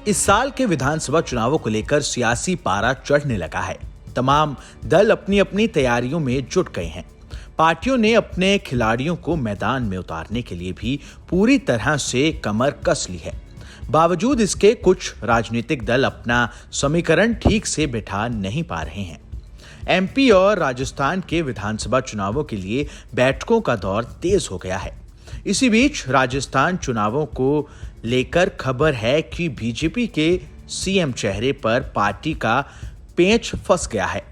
इस साल के विधानसभा चुनावों को लेकर सियासी पारा चढ़ने लगा है। तमाम दल अपनी अपनी तैयारियों में जुट गए हैं। पार्टियों ने अपने खिलाड़ियों को मैदान में उतारने के लिए भी पूरी तरह से कमर कस ली है। बावजूद इसके कुछ राजनीतिक दल अपना समीकरण ठीक से बिठा नहीं पा रहे हैं। एमपी और राजस्थान के विधानसभा चुनावों के लिए बैठकों का दौर तेज हो गया है। इसी बीच राजस्थान चुनावों को लेकर खबर है कि बीजेपी के सीएम चेहरे पर पार्टी का पेंच फंस गया है।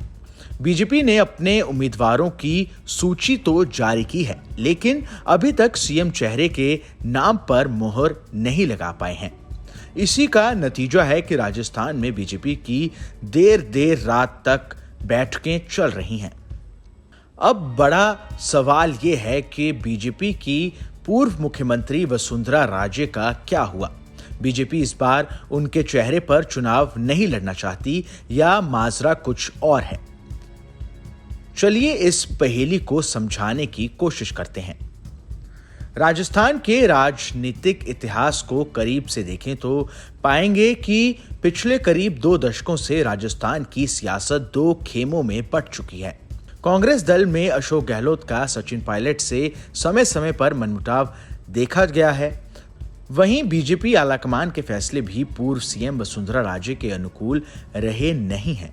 बीजेपी ने अपने उम्मीदवारों की सूची तो जारी की है, लेकिन अभी तक सीएम चेहरे के नाम पर मोहर नहीं लगा पाए हैं। इसी का नतीजा है कि राजस्थान में बीजेपी की देर रात तक बैठकें चल रही हैं। अब बड़ा सवाल ये है कि बीजेपी की पूर्व मुख्यमंत्री वसुंधरा राजे का क्या हुआ। बीजेपी इस बार उनके चेहरे पर चुनाव नहीं लड़ना चाहती या माजरा कुछ और है? चलिए इस पहेली को समझाने की कोशिश करते हैं। राजस्थान के राजनीतिक इतिहास को करीब से देखें तो पाएंगे कि पिछले करीब 2 दशकों से राजस्थान की सियासत 2 खेमों में बंट चुकी है। कांग्रेस दल में अशोक गहलोत का सचिन पायलट से समय समय पर मनमुटाव देखा गया है। वहीं बीजेपी आलाकमान के फैसले भी पूर्व सीएम वसुंधरा राजे के अनुकूल रहे नहीं हैं।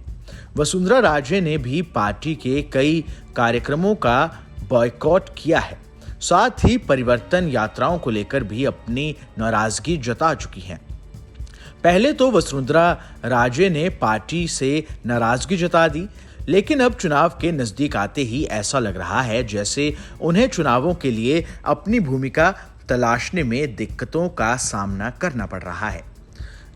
वसुंधरा राजे ने भी पार्टी के कई कार्यक्रमों का बॉयकॉट किया है। साथ ही परिवर्तन यात्राओं को लेकर भी अपनी नाराजगी जता चुकी हैं। पहले तो वसुंधरा राजे ने पार्टी से नाराजगी जता दी, लेकिन अब चुनाव के नजदीक आते ही ऐसा लग रहा है जैसे उन्हें चुनावों के लिए अपनी भूमिका तलाशने में दिक्कतों का सामना करना पड़ रहा है।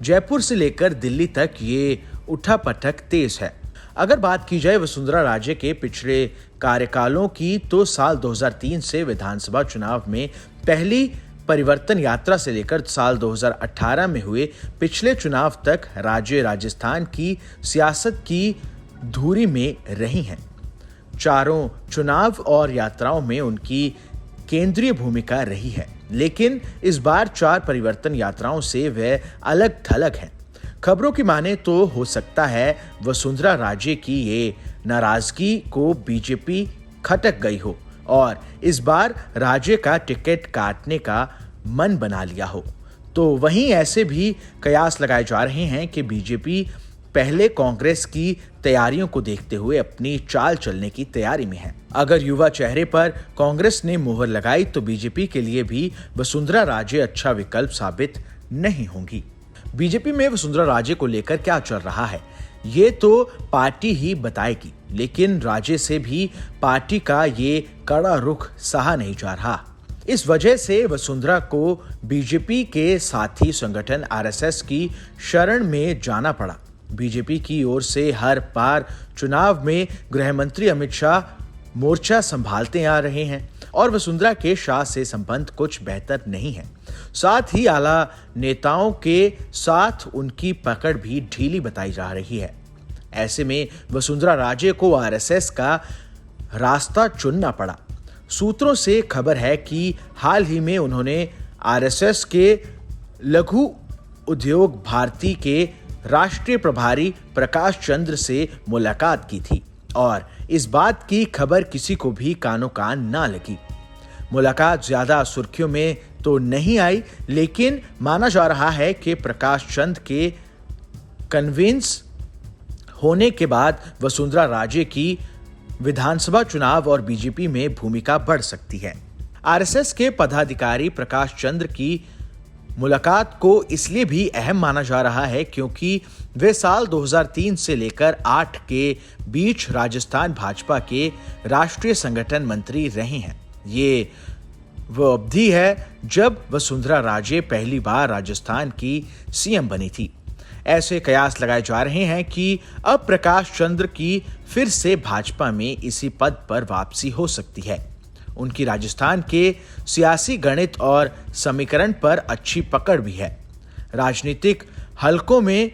जयपुर से लेकर दिल्ली तक ये उठापटक तेज है। अगर बात की जाए वसुंधरा राजे के पिछले कार्यकालों की, तो साल 2003 से विधानसभा चुनाव में पहली परिवर्तन यात्रा से लेकर साल 2018 में हुए पिछले चुनाव तक राजे राजस्थान की सियासत की धुरी में रही हैं। चारों चुनाव और यात्राओं में उनकी केंद्रीय भूमिका रही है, लेकिन इस बार 4 परिवर्तन यात्राओं से वे अलग थलग हैं। खबरों की माने तो हो सकता है वसुंधरा राजे की ये नाराजगी को बीजेपी खटक गई हो और इस बार राजे का टिकट काटने का मन बना लिया हो। तो वहीं ऐसे भी कयास लगाए जा रहे हैं कि बीजेपी पहले कांग्रेस की तैयारियों को देखते हुए अपनी चाल चलने की तैयारी में है। अगर युवा चेहरे पर कांग्रेस ने मोहर लगाई तो बीजेपी के लिए भी वसुंधरा राजे अच्छा विकल्प साबित नहीं होंगी। बीजेपी में वसुंधरा राजे को लेकर क्या चल रहा है ये तो पार्टी ही बताएगी, लेकिन राजे से भी पार्टी का ये कड़ा रुख सहा नहीं जा रहा। इस वजह से वसुंधरा को बीजेपी के साथी संगठन आरएसएस की शरण में जाना पड़ा। बीजेपी की ओर से हर बार चुनाव में गृह मंत्री अमित शाह मोर्चा संभालते आ रहे हैं और वसुंधरा के शाह से संबंध कुछ बेहतर नहीं है। साथ ही आला नेताओं के साथ उनकी पकड़ भी ढीली बताई जा रही है। ऐसे में वसुंधरा राजे को आरएसएस का रास्ता चुनना पड़ा। सूत्रों से खबर है कि हाल ही में उन्होंने आरएसएस के लघु उद्योग भारती के राष्ट्रीय प्रभारी प्रकाश चंद्र से मुलाकात की थी और इस बात की खबर किसी को भी कानो कान ना लगी। मुलाकात ज्यादा सुर्खियों में तो नहीं आई, लेकिन माना जा रहा है कि प्रकाश चंद्र के कन्विंस होने के बाद वसुंधरा राजे की विधानसभा चुनाव और बीजेपी में भूमिका बढ़ सकती है। आरएसएस के पदाधिकारी प्रकाश चंद्र की मुलाकात को इसलिए भी अहम माना जा रहा है क्योंकि वे साल 2003 से लेकर 8 के बीच राजस्थान भाजपा के राष्ट्रीय संगठन मंत्री रहे हैं। ये वो अवधि है जब वसुंधरा राजे पहली बार राजस्थान की सीएम बनी थी। ऐसे कयास लगाए जा रहे हैं कि अब प्रकाश चंद्र की फिर से भाजपा में इसी पद पर वापसी हो सकती है। उनकी राजस्थान के सियासी गणित और समीकरण पर अच्छी पकड़ भी है। राजनीतिक हलकों में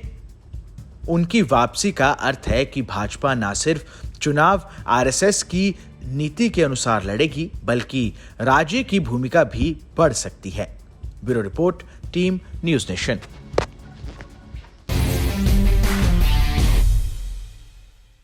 उनकी वापसी का अर्थ है कि भाजपा न सिर्फ चुनाव आरएसएस की नीति के अनुसार लड़ेगी, बल्कि राजे की भूमिका भी बढ़ सकती है। Bureau report, team news nation.